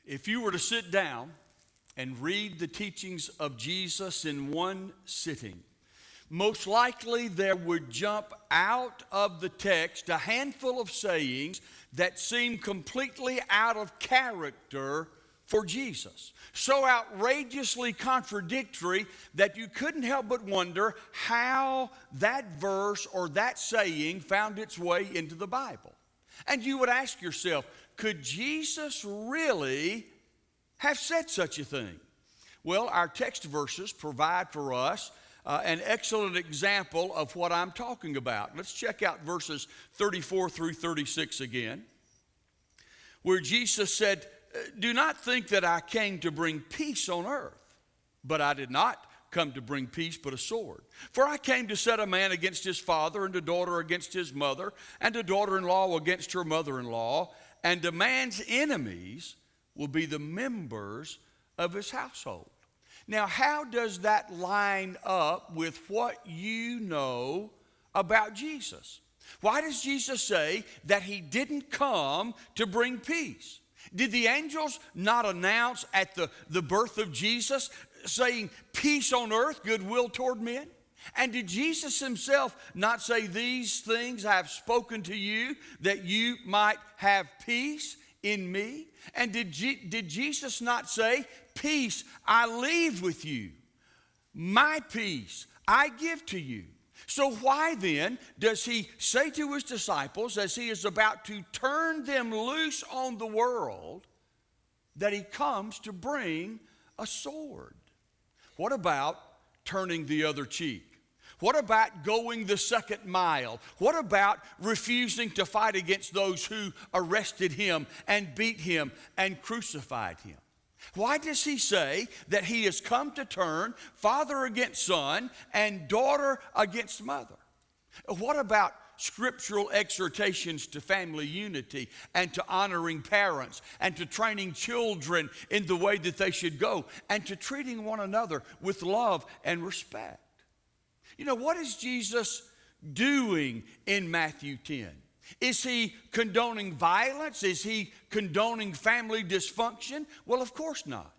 If you were to sit down and read the teachings of Jesus in one sitting, most likely there would jump out of the text a handful of sayings that seem completely out of character for Jesus. So outrageously contradictory that you couldn't help but wonder how that verse or that saying found its way into the Bible. And you would ask yourself, could Jesus really have said such a thing? Well, our text verses provide for us an excellent example of what I'm talking about. Let's check out verses 34 through 36 again, where Jesus said, "Do not think that I came to bring peace on earth, but I did not come to bring peace but a sword. For I came to set a man against his father, and a daughter against his mother, and a daughter-in-law against her mother-in-law, and a man's enemies will be the members of his household." Now, how does that line up with what you know about Jesus? Why does Jesus say that he didn't come to bring peace? Did the angels not announce at the birth of Jesus, saying, "Peace on earth, goodwill toward men"? And did Jesus himself not say, "These things I have spoken to you, that you might have peace in me"? And did Jesus not say, "Peace I leave with you, my peace I give to you"? So why then does he say to his disciples, as he is about to turn them loose on the world, that he comes to bring a sword? What about turning the other cheek? What about going the second mile? What about refusing to fight against those who arrested him and beat him and crucified him? Why does he say that he has come to turn father against son and daughter against mother? What about scriptural exhortations to family unity and to honoring parents and to training children in the way that they should go and to treating one another with love and respect? You know, what is Jesus doing in Matthew 10? Is he condoning violence? Is he condoning family dysfunction? Well, of course not.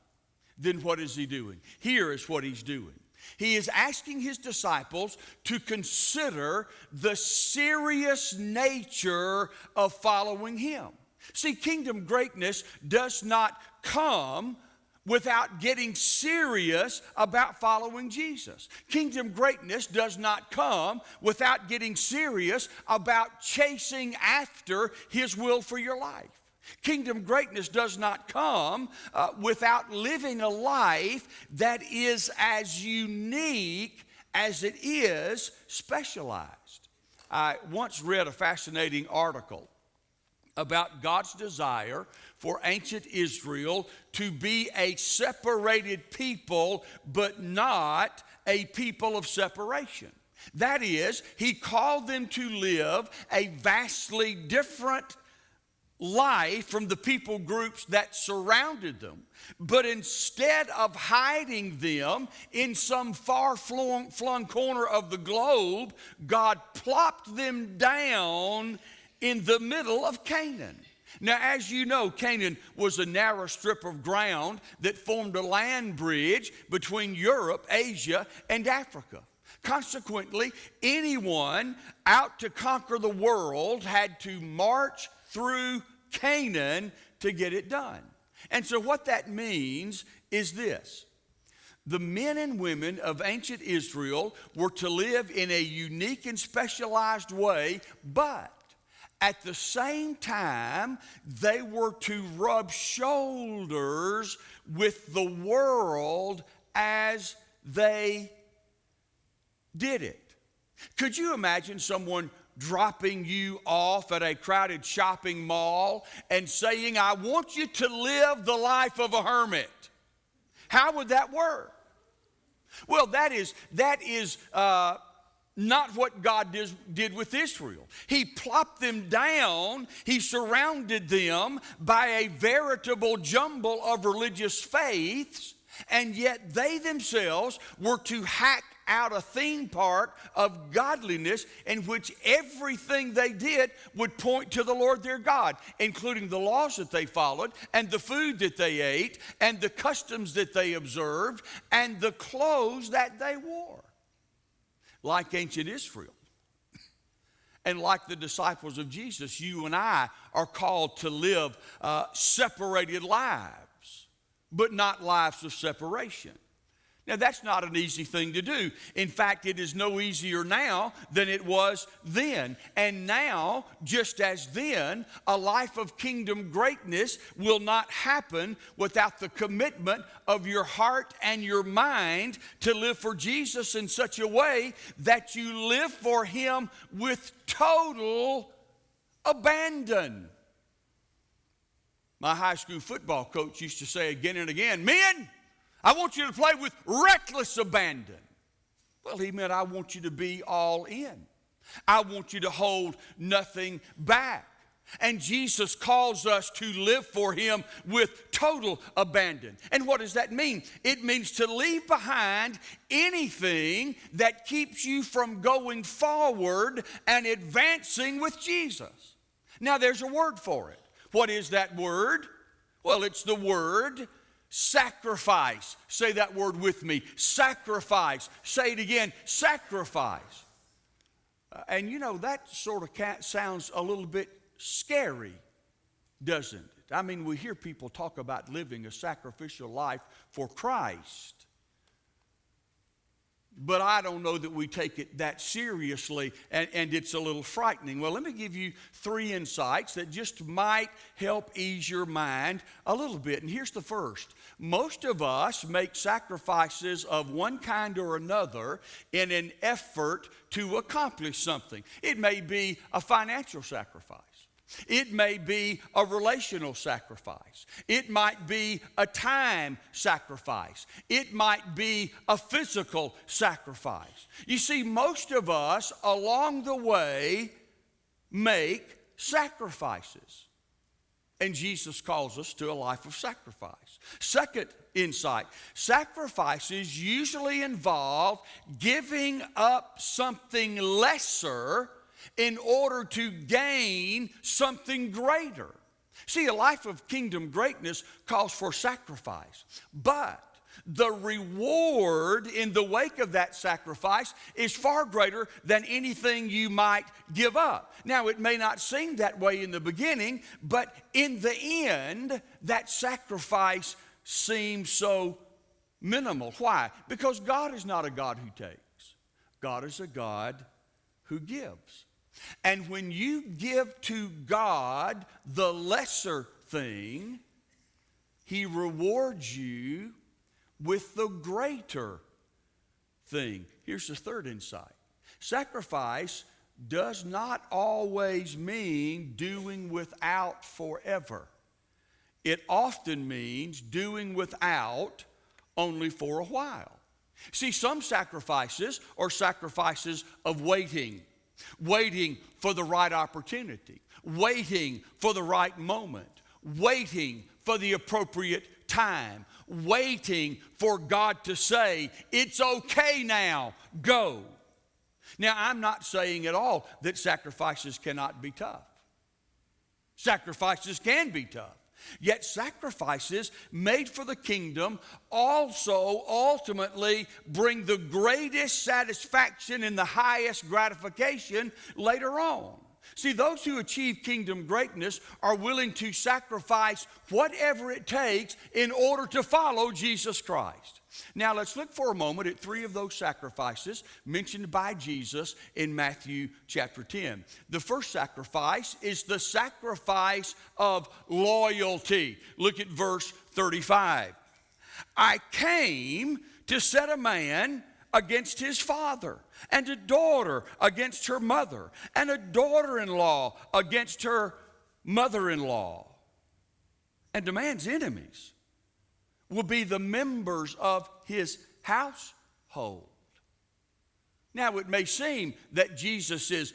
Then what is he doing? Here is what he's doing. He is asking his disciples to consider the serious nature of following him. See, kingdom greatness does not come without getting serious about following Jesus. Kingdom greatness does not come without getting serious about chasing after his will for your life. Kingdom greatness does not come without living a life that is as unique as it is specialized. I once read a fascinating article about God's desire for ancient Israel to be a separated people, but not a people of separation. That is, he called them to live a vastly different life from the people groups that surrounded them. But instead of hiding them in some far-flung corner of the globe, God plopped them down in the middle of Canaan. Now, as you know, Canaan was a narrow strip of ground that formed a land bridge between Europe, Asia, and Africa. Consequently, anyone out to conquer the world had to march through Canaan to get it done. And so what that means is this: the men and women of ancient Israel were to live in a unique and specialized way, but at the same time, they were to rub shoulders with the world as they did it. Could you imagine someone dropping you off at a crowded shopping mall and saying, "I want you to live the life of a hermit"? How would that work? Well, that is not what God did with Israel. He plopped them down. He surrounded them by a veritable jumble of religious faiths, and yet they themselves were to hack out a theme park of godliness in which everything they did would point to the Lord their God, including the laws that they followed and the food that they ate and the customs that they observed and the clothes that they wore. Like ancient Israel. And like the disciples of Jesus, you and I are called to live separated lives, but not lives of separation. Now, that's not an easy thing to do. In fact, it is no easier now than it was then. And now, just as then, a life of kingdom greatness will not happen without the commitment of your heart and your mind to live for Jesus in such a way that you live for Him with total abandon. My high school football coach used to say again and again, "Men, I want you to play with reckless abandon." Well, he meant I want you to be all in. I want you to hold nothing back. And Jesus calls us to live for Him with total abandon. And what does that mean? It means to leave behind anything that keeps you from going forward and advancing with Jesus. Now, there's a word for it. What is that word? Well, it's the word sacrifice. Say that word with me. Sacrifice. Say it again. Sacrifice. And you know, that sort of sounds a little bit scary, doesn't it? I mean, we hear people talk about living a sacrificial life for Christ. But I don't know that we take it that seriously, and it's a little frightening. Well, let me give you 3 insights that just might help ease your mind a little bit. And here's the first. Most of us make sacrifices of one kind or another in an effort to accomplish something. It may be a financial sacrifice. It may be a relational sacrifice. It might be a time sacrifice. It might be a physical sacrifice. You see, most of us along the way make sacrifices. And Jesus calls us to a life of sacrifice. Second insight, sacrifices usually involve giving up something lesser in order to gain something greater. See, a life of kingdom greatness calls for sacrifice, but the reward in the wake of that sacrifice is far greater than anything you might give up. Now, it may not seem that way in the beginning, but in the end, that sacrifice seems so minimal. Why? Because God is not a God who takes. God is a God who gives. And when you give to God the lesser thing, He rewards you with the greater thing. Here's the third insight. Sacrifice does not always mean doing without forever. It often means doing without only for a while. See, some sacrifices are sacrifices of waiting for the right opportunity, waiting for the right moment, waiting for the appropriate time, waiting for God to say, "It's okay now, go." Now, I'm not saying at all that sacrifices cannot be tough. Sacrifices can be tough. Yet sacrifices made for the kingdom also ultimately bring the greatest satisfaction and the highest gratification later on. See, those who achieve kingdom greatness are willing to sacrifice whatever it takes in order to follow Jesus Christ. Now, let's look for a moment at 3 of those sacrifices mentioned by Jesus in Matthew chapter 10. The first sacrifice is the sacrifice of loyalty. Look at verse 35. "I came to set a man against his father, and a daughter against her mother, and a daughter-in-law against her mother-in-law. And a man's enemies will be the members of his household." Now, it may seem that Jesus is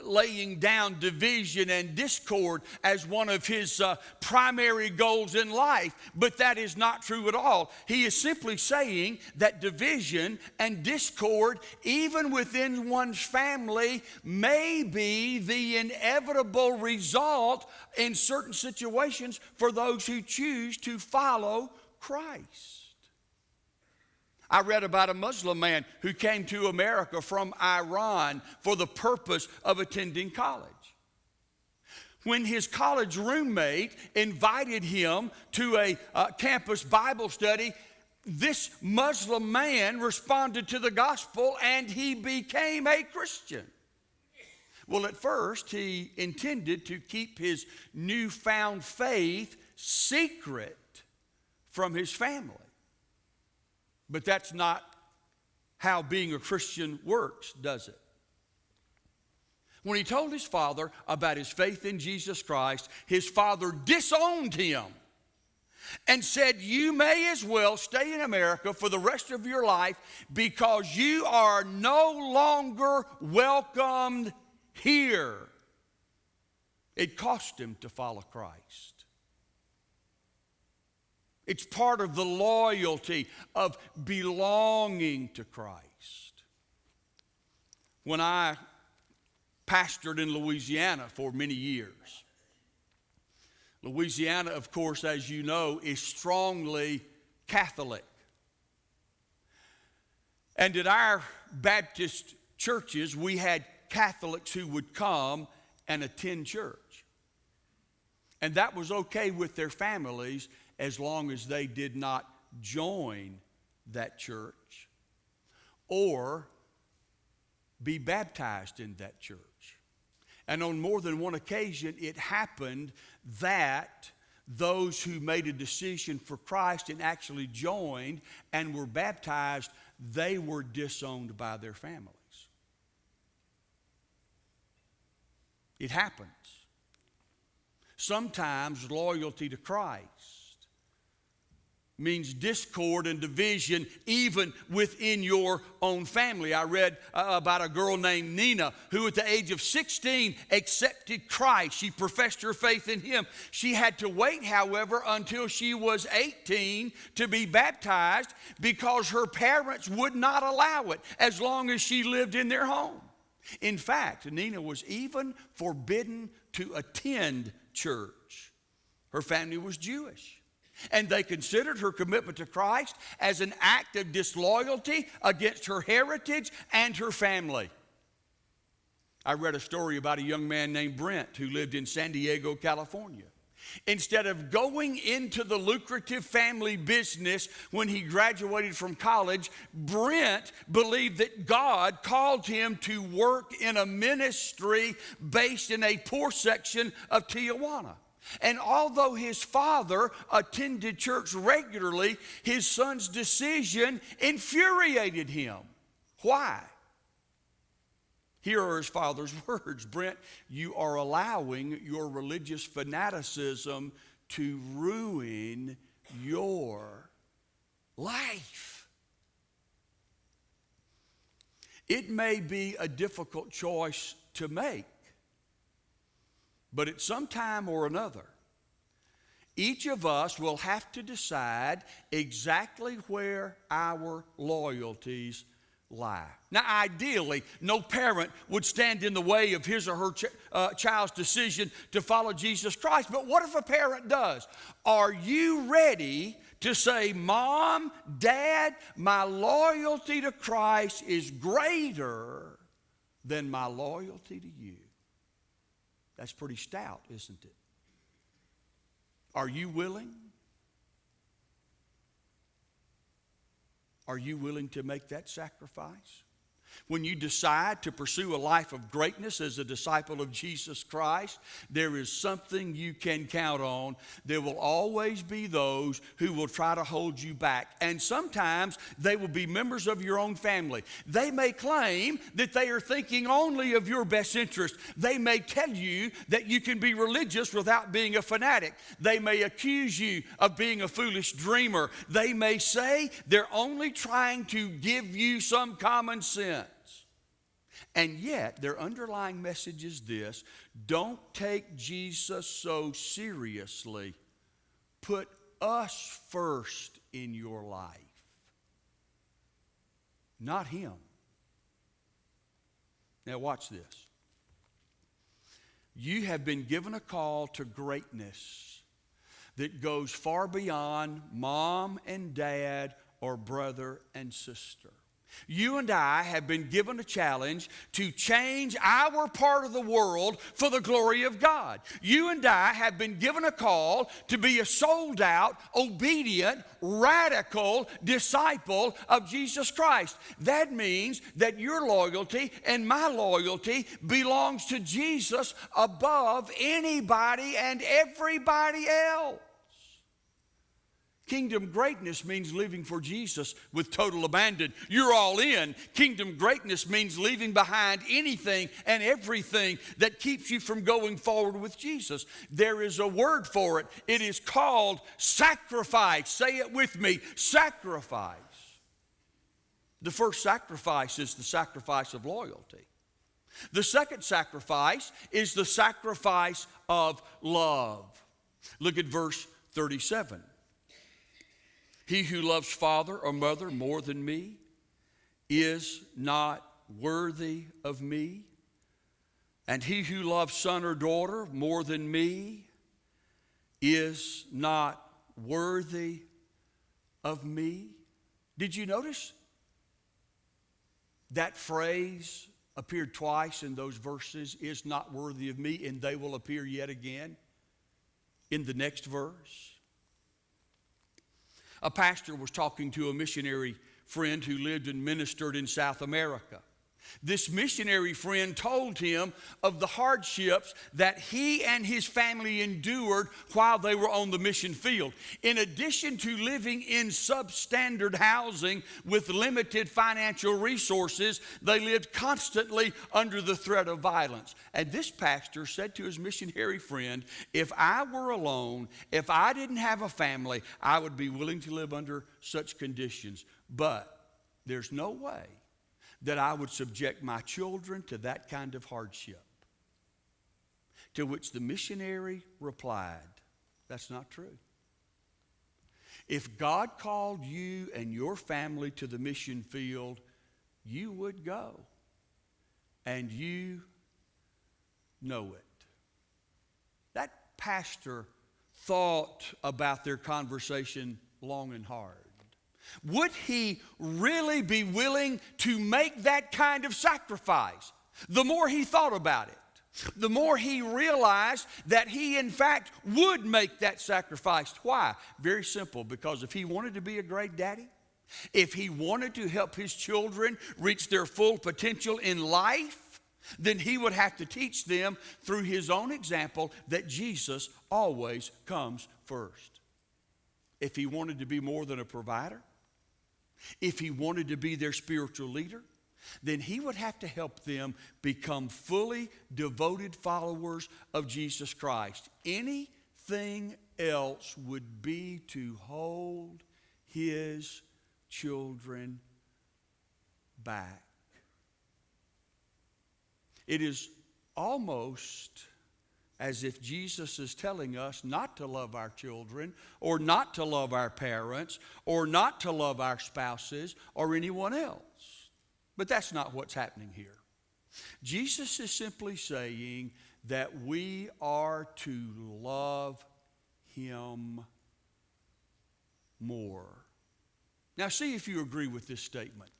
laying down division and discord as one of his primary goals in life, but that is not true at all. He is simply saying that division and discord, even within one's family, may be the inevitable result in certain situations for those who choose to follow Christ. I read about a Muslim man who came to America from Iran for the purpose of attending college. When his college roommate invited him to a campus Bible study, this Muslim man responded to the gospel and he became a Christian. Well, at first, he intended to keep his newfound faith secret from his family. But that's not how being a Christian works, does it? When he told his father about his faith in Jesus Christ, his father disowned him and said, "You may as well stay in America for the rest of your life because you are no longer welcomed here." It cost him to follow Christ. It's part of the loyalty of belonging to Christ. When I pastored in Louisiana for many years, Louisiana, of course, as you know, is strongly Catholic. And at our Baptist churches, we had Catholics who would come and attend church. And that was okay with their families as long as they did not join that church or be baptized in that church. And on more than one occasion, it happened that those who made a decision for Christ and actually joined and were baptized, they were disowned by their families. It happens. Sometimes loyalty to Christ means discord and division even within your own family. I read about a girl named Nina who at the age of 16 accepted Christ. She professed her faith in him. She had to wait, however, until she was 18 to be baptized because her parents would not allow it as long as she lived in their home. In fact, Nina was even forbidden to attend church. Her family was Jewish. And they considered her commitment to Christ as an act of disloyalty against her heritage and her family. I read a story about a young man named Brent who lived in San Diego, California. Instead of going into the lucrative family business when he graduated from college, Brent believed that God called him to work in a ministry based in a poor section of Tijuana. And although his father attended church regularly, his son's decision infuriated him. Why? Here are his father's words. "Brent, you are allowing your religious fanaticism to ruin your life." It may be a difficult choice to make, but at some time or another, each of us will have to decide exactly where our loyalties lie. Now, ideally, no parent would stand in the way of his or her child's decision to follow Jesus Christ. But what if a parent does? Are you ready to say, "Mom, Dad, my loyalty to Christ is greater than my loyalty to you"? That's pretty stout, isn't it? Are you willing? Are you willing to make that sacrifice? When you decide to pursue a life of greatness as a disciple of Jesus Christ, there is something you can count on. There will always be those who will try to hold you back. And sometimes they will be members of your own family. They may claim that they are thinking only of your best interest. They may tell you that you can be religious without being a fanatic. They may accuse you of being a foolish dreamer. They may say they're only trying to give you some common sense. And yet, their underlying message is this: don't take Jesus so seriously. Put us first in your life, not him. Now watch this. You have been given a call to greatness that goes far beyond mom and dad or brother and sister. You and I have been given a challenge to change our part of the world for the glory of God. You and I have been given a call to be a sold out, obedient, radical disciple of Jesus Christ. That means that your loyalty and my loyalty belongs to Jesus above anybody and everybody else. Kingdom greatness means living for Jesus with total abandon. You're all in. Kingdom greatness means leaving behind anything and everything that keeps you from going forward with Jesus. There is a word for it. It is called sacrifice. Say it with me, sacrifice. The first sacrifice is the sacrifice of loyalty. The second sacrifice is the sacrifice of love. Look at verse 37. He who loves father or mother more than me is not worthy of me. And he who loves son or daughter more than me is not worthy of me. Did you notice that phrase appeared twice in those verses, is not worthy of me, and they will appear yet again in the next verse? A pastor was talking to a missionary friend who lived and ministered in South America. This missionary friend told him of the hardships that he and his family endured while they were on the mission field. In addition to living in substandard housing with limited financial resources, they lived constantly under the threat of violence. And this pastor said to his missionary friend, if I were alone, if I didn't have a family, I would be willing to live under such conditions. But there's no way that I would subject my children to that kind of hardship. To which the missionary replied, that's not true. If God called you and your family to the mission field, you would go. And you know it. That pastor thought about their conversation long and hard. Would he really be willing to make that kind of sacrifice? The more he thought about it, the more he realized that he in fact would make that sacrifice. Why? Very simple, because if he wanted to be a great daddy, if he wanted to help his children reach their full potential in life, then he would have to teach them through his own example that Jesus always comes first. If he wanted to be more than a provider, if he wanted to be their spiritual leader, then he would have to help them become fully devoted followers of Jesus Christ. Anything else would be to hold his children back. It is almost as if Jesus is telling us not to love our children, or not to love our parents, or not to love our spouses, or anyone else. But that's not what's happening here. Jesus is simply saying that we are to love him more. Now see if you agree with this statement.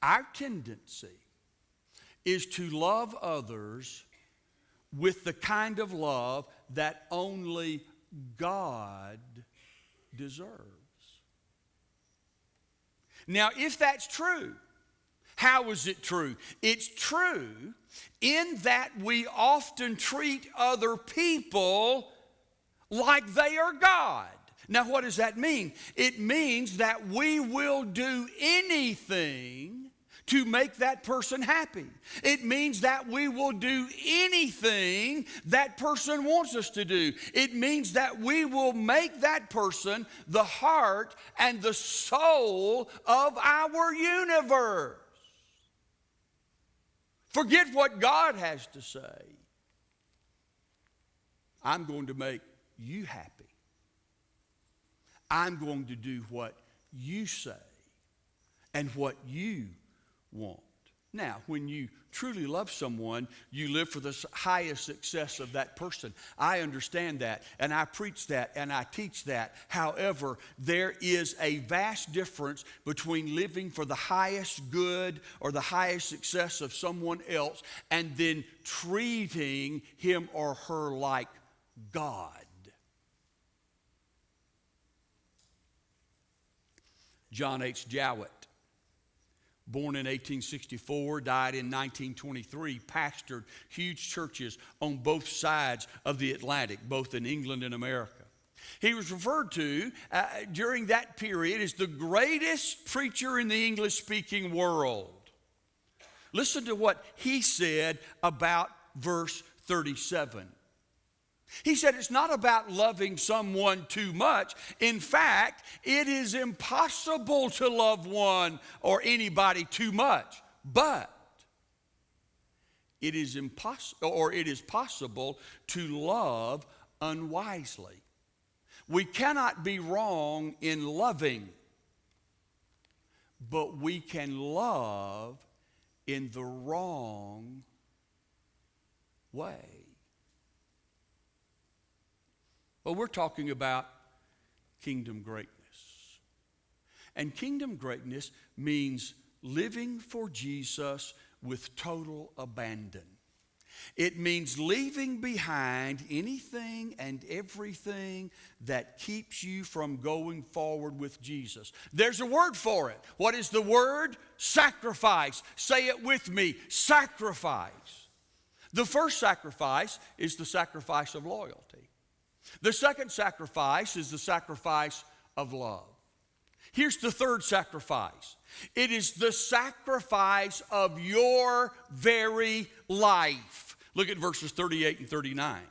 Our tendency is to love others with the kind of love that only God deserves. Now, if that's true, how is it true? It's true in that we often treat other people like they are God. Now, what does that mean? It means that we will do anything to make that person happy. It means that we will do anything that person wants us to do. It means that we will make that person the heart and the soul of our universe. Forget what God has to say. I'm going to make you happy. I'm going to do what you say and what you want. Now, when you truly love someone, you live for the highest success of that person. I understand that, and I preach that, and I teach that. However, there is a vast difference between living for the highest good or the highest success of someone else and then treating him or her like God. John H. Jowett, born in 1864, died in 1923, pastored huge churches on both sides of the Atlantic, both in England and America. He was referred to during that period as the greatest preacher in the English-speaking world. Listen to what he said about verse 37. He said it's not about loving someone too much. In fact, it is impossible to love one or anybody too much. But it is possible to love unwisely. We cannot be wrong in loving, but we can love in the wrong way. Well, we're talking about kingdom greatness. And kingdom greatness means living for Jesus with total abandon. It means leaving behind anything and everything that keeps you from going forward with Jesus. There's a word for it. What is the word? Sacrifice. Say it with me. Sacrifice. The first sacrifice is the sacrifice of loyalty. The second sacrifice is the sacrifice of love. Here's the third sacrifice. It is the sacrifice of your very life. Look at verses 38 and 39.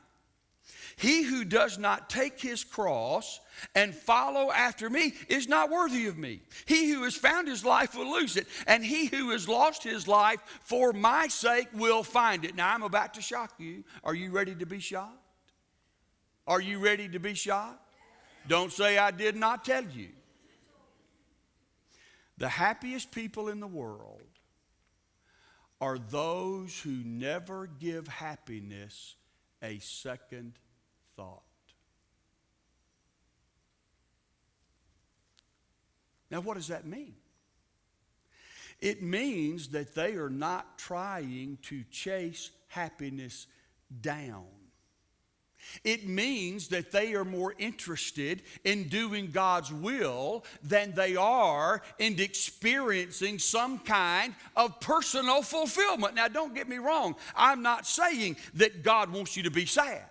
He who does not take his cross and follow after me is not worthy of me. He who has found his life will lose it, and he who has lost his life for my sake will find it. Now I'm about to shock you. Are you ready to be shocked? Are you ready to be shocked? Don't say I did not tell you. The happiest people in the world are those who never give happiness a second thought. Now, what does that mean? It means that they are not trying to chase happiness down. It means that they are more interested in doing God's will than they are in experiencing some kind of personal fulfillment. Now, don't get me wrong. I'm not saying that God wants you to be sad.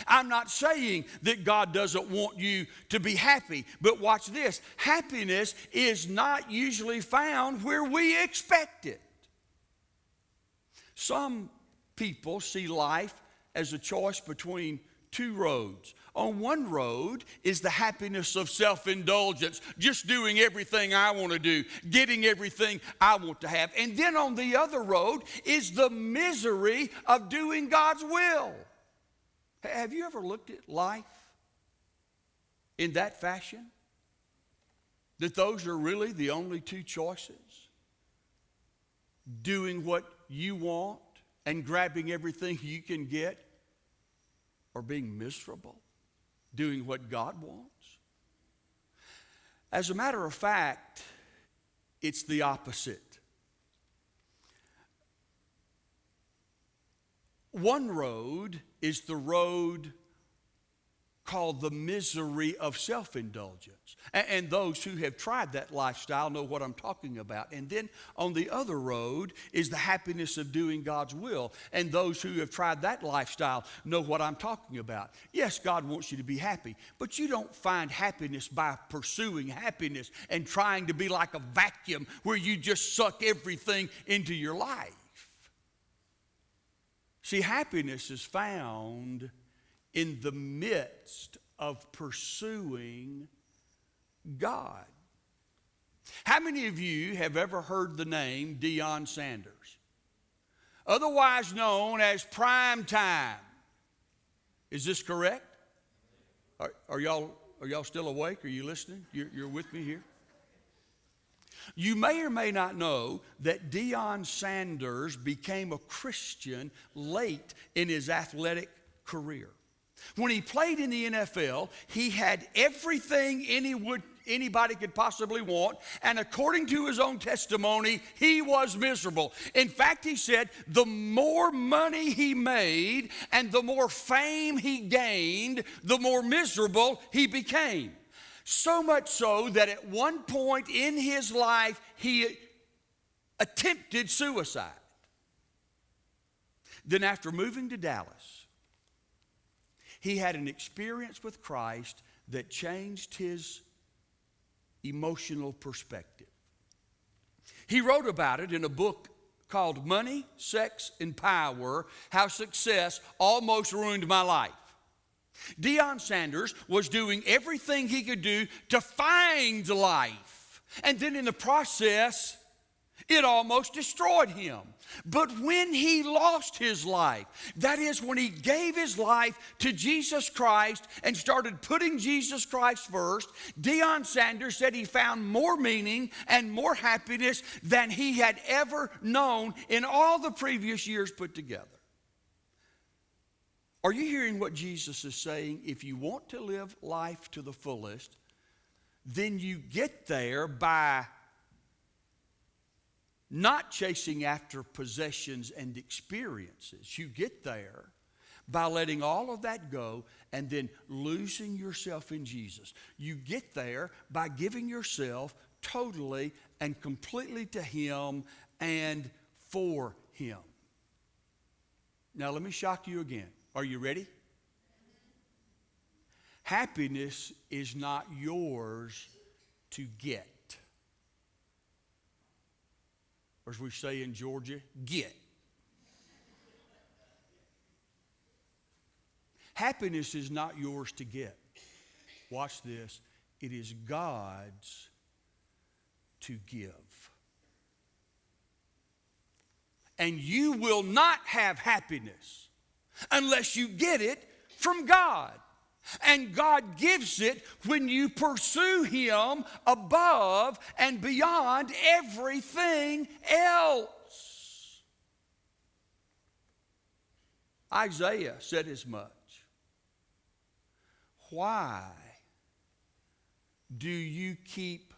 I'm not saying that God doesn't want you to be happy. But watch this. Happiness is not usually found where we expect it. Some people see life as a choice between two roads. On one road is the happiness of self-indulgence, just doing everything I want to do, getting everything I want to have. And then on the other road is the misery of doing God's will. Have you ever looked at life in that fashion? That those are really the only two choices? Doing what you want and grabbing everything you can get, or being miserable, doing what God wants? As a matter of fact, it's the opposite. One road is the road called the misery of self-indulgence. And those who have tried that lifestyle know what I'm talking about. And then on the other road is the happiness of doing God's will. And those who have tried that lifestyle know what I'm talking about. Yes, God wants you to be happy, but you don't find happiness by pursuing happiness and trying to be like a vacuum where you just suck everything into your life. See, happiness is found in the midst of pursuing God. How many of you have ever heard the name Deion Sanders? otherwise known as prime time. Is this correct? Are y'all still awake? Are you listening? You're with me here? You may or may not know that Deion Sanders became a Christian late in his athletic career. When he played in the NFL, he had everything anybody could possibly want, and according to his own testimony, he was miserable. In fact, he said the more money he made and the more fame he gained, the more miserable he became. So much so that at one point in his life, he attempted suicide. Then after moving to Dallas, he had an experience with Christ that changed his emotional perspective. He wrote about it in a book called Money, Sex, and Power: How Success Almost Ruined My Life. Deion Sanders was doing everything he could do to find life. And then in the process, it almost destroyed him. But when he lost his life, that is when he gave his life to Jesus Christ and started putting Jesus Christ first, Deion Sanders said he found more meaning and more happiness than he had ever known in all the previous years put together. Are you hearing what Jesus is saying? If you want to live life to the fullest, then you get there by not chasing after possessions and experiences. You get there by letting all of that go and then losing yourself in Jesus. You get there by giving yourself totally and completely to Him and for Him. Now let me shock you again. Are you ready? Happiness is not yours to get. Or as we say in Georgia, get. Happiness is not yours to get. Watch this. It is God's to give. And you will not have happiness unless you get it from God. And God gives it when you pursue Him above and beyond everything else. Isaiah said as much. Why do you keep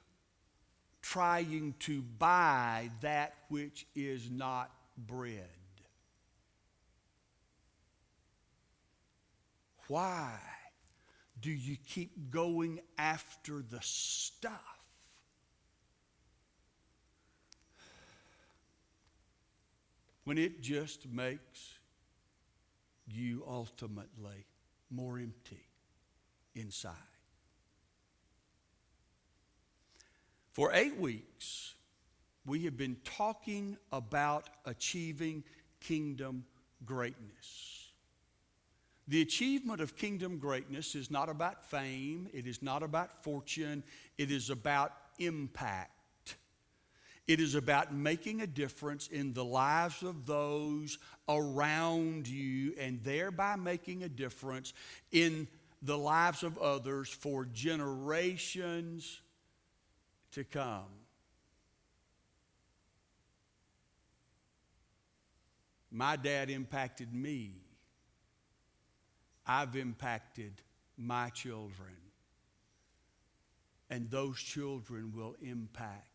trying to buy that which is not bread? Why do you keep going after the stuff when it just makes you ultimately more empty inside? For 8 weeks, we have been talking about achieving kingdom greatness. The achievement of kingdom greatness is not about fame. It is not about fortune. It is about impact. It is about making a difference in the lives of those around you and thereby making a difference in the lives of others for generations to come. My dad impacted me. I've impacted my children. And those children will impact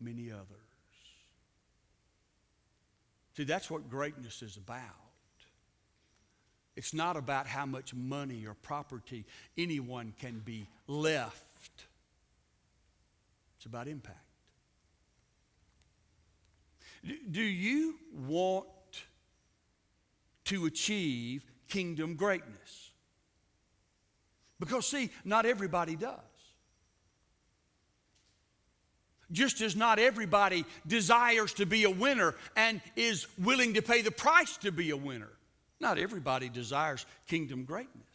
many others. See, that's what greatness is about. It's not about how much money or property anyone can be left. It's about impact. Do you want to achieve kingdom greatness? Because see, not everybody does. Just as not everybody desires to be a winner and is willing to pay the price to be a winner, not everybody desires kingdom greatness.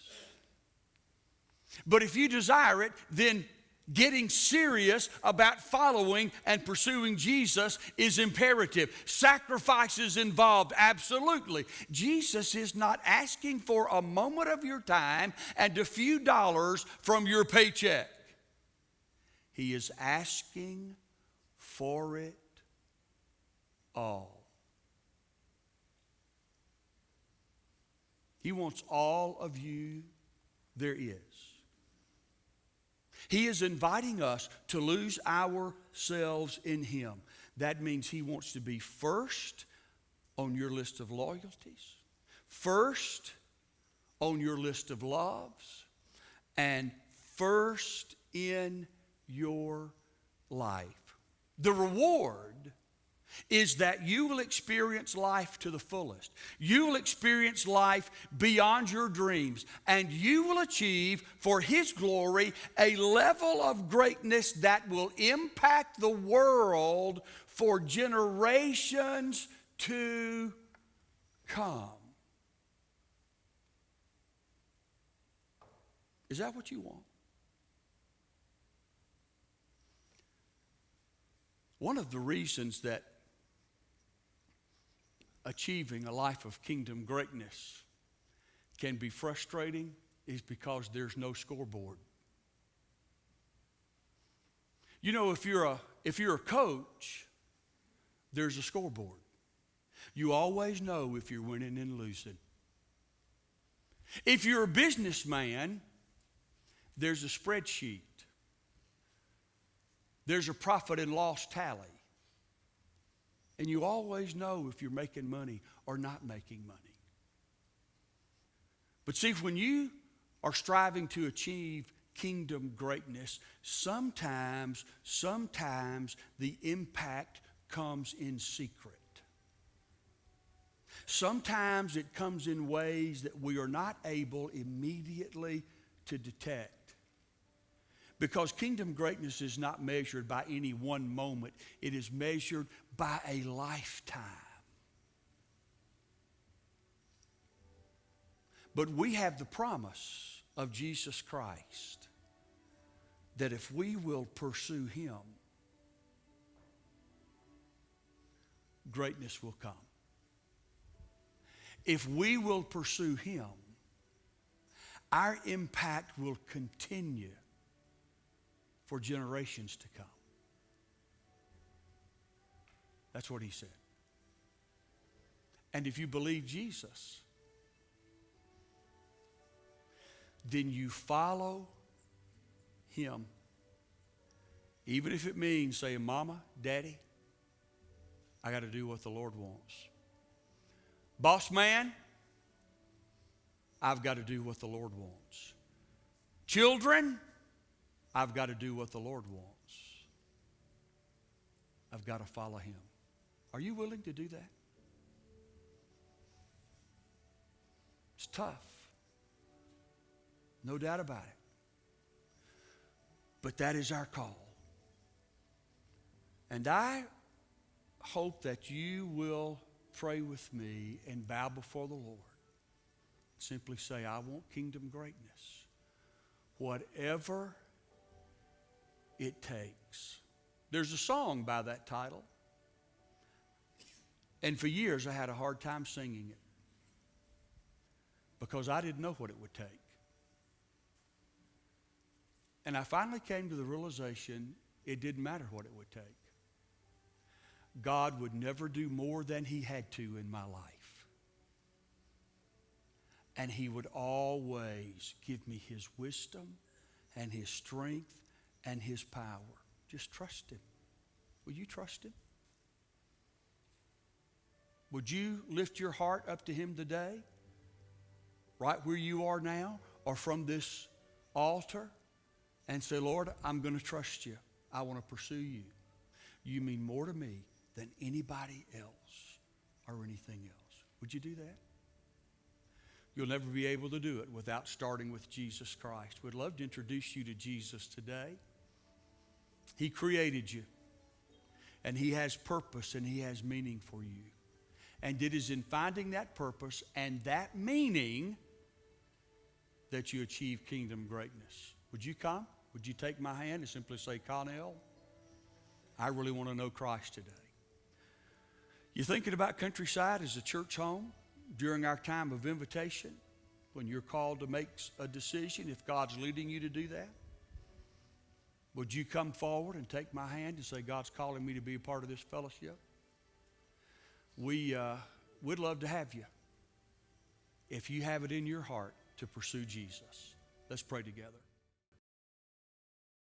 But if you desire it, then getting serious about following and pursuing Jesus is imperative. Sacrifices involved, absolutely. Jesus is not asking for a moment of your time and a few dollars from your paycheck. He is asking for it all. He wants all of you there is. He is inviting us to lose ourselves in Him. That means He wants to be first on your list of loyalties, first on your list of loves, and first in your life. The reward is that you will experience life to the fullest. You will experience life beyond your dreams, and you will achieve for His glory a level of greatness that will impact the world for generations to come. Is that what you want? One of the reasons that achieving a life of kingdom greatness can be frustrating is because there's no scoreboard. You know, if you're a coach, there's a scoreboard. You always know if you're winning and losing. If you're a businessman, there's a spreadsheet. There's a profit and loss tally. And you always know if you're making money or not making money. But see, when you are striving to achieve kingdom greatness, sometimes the impact comes in secret. Sometimes it comes in ways that we are not able immediately to detect. Because kingdom greatness is not measured by any one moment. It is measured by a lifetime. But we have the promise of Jesus Christ that if we will pursue Him, greatness will come. If we will pursue Him, our impact will continue for generations to come. That's what He said. And if you believe Jesus, then you follow Him. Even if it means saying, Mama, Daddy, I got to do what the Lord wants. Boss man, I've got to do what the Lord wants. Children, I've got to do what the Lord wants. I've got to follow Him. Are you willing to do that? It's tough. No doubt about it. But that is our call. And I hope that you will pray with me and bow before the Lord. Simply say, I want kingdom greatness. Whatever it takes. There's a song by that title. And for years I had a hard time singing it because I didn't know what it would take. And I finally came to the realization it didn't matter what it would take. God would never do more than He had to in my life. And He would always give me His wisdom and His strength and His power. Just trust Him. Will you trust Him? Would you lift your heart up to Him today? Right where you are now or from this altar? And say, Lord, I'm going to trust You. I want to pursue You. You mean more to me than anybody else or anything else. Would you do that? You'll never be able to do it without starting with Jesus Christ. We'd love to introduce you to Jesus today. He created you, and He has purpose and He has meaning for you. And it is in finding that purpose and that meaning that you achieve kingdom greatness. Would you come? Would you take my hand and simply say, Connell, I really want to know Christ today? You thinking about Countryside as a church home during our time of invitation when you're called to make a decision, if God's leading you to do that? Would you come forward and take my hand and say, God's calling me to be a part of this fellowship? We'd love to have you if you have it in your heart to pursue Jesus. Let's pray together.